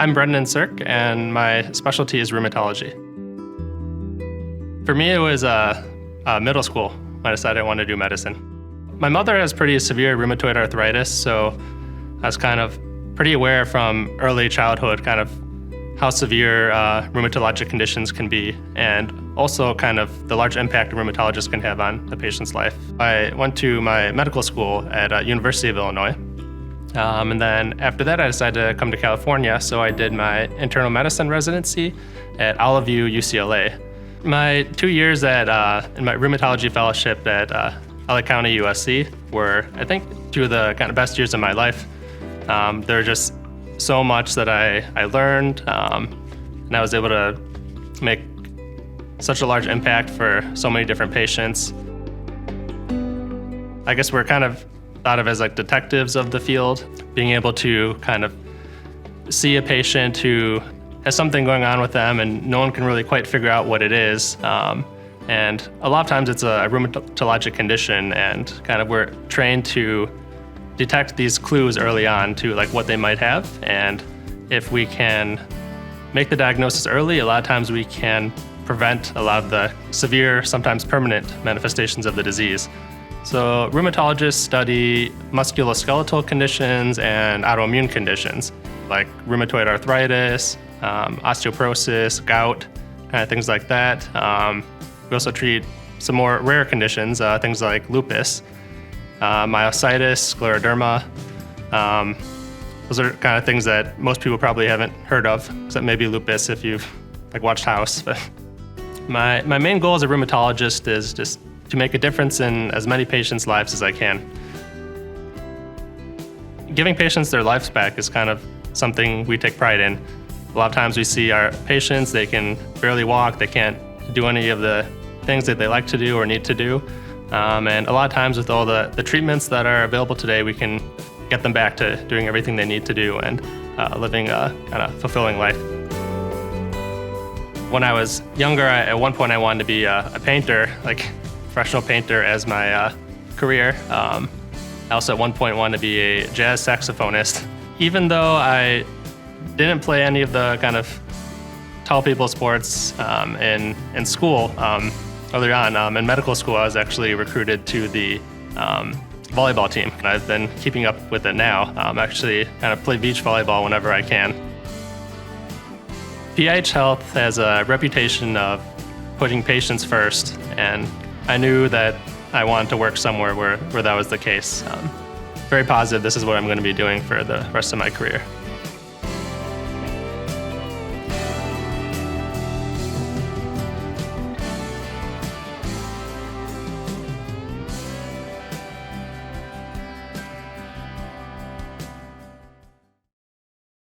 I'm Brendan Cerk, and my specialty is rheumatology. For me, it was middle when I decided I wanted to do medicine. My mother has pretty severe rheumatoid arthritis, so I was kind of pretty aware from early childhood kind of how severe rheumatologic conditions can be, and also kind of the large impact a rheumatologist can have on a patient's life. I went to my medical school at University of Illinois. And then after that, I decided to come to California, so I did my internal medicine residency at Olive View, UCLA. My 2 years in my rheumatology fellowship at LA County, USC were, I think, two of the kind of best years of my life. There were just so much that I learned, and I was able to make such a large impact for so many different patients. I guess we're kind of thought of as like detectives of the field, being able to kind of see a patient who has something going on with them and no one can really quite figure out what it is. And a lot of times it's a rheumatologic condition, and kind of we're trained to detect these clues early on to like what they might have. And if we can make the diagnosis early, a lot of times we can prevent a lot of the severe, sometimes permanent manifestations of the disease. So rheumatologists study musculoskeletal conditions and autoimmune conditions like rheumatoid arthritis, osteoporosis, gout, kind of things like that. We also treat some more rare conditions, things like lupus, myositis, scleroderma. Those are kind of things that most people probably haven't heard of, except maybe lupus if you've watched House. But my main goal as a rheumatologist is just to make a difference in as many patients' lives as I can. Giving patients their lives back is kind of something we take pride in. A lot of times we see our patients, they can barely walk, they can't do any of the things that they like to do or need to do. And a lot of times with all the treatments that are available today, we can get them back to doing everything they need to do and living a kind of fulfilling life. When I was younger, at one point I wanted to be a painter, like professional painter as my career. I also at one point wanted to be a jazz saxophonist. Even though I didn't play any of the kind of tall people sports in school, early on in medical school, I was actually recruited to the volleyball team. And I've been keeping up with it now. Actually kind of play beach volleyball whenever I can. PIH Health has a reputation of putting patients first, and I knew that I wanted to work somewhere where that was the case. Very positive this is what I'm going to be doing for the rest of my career.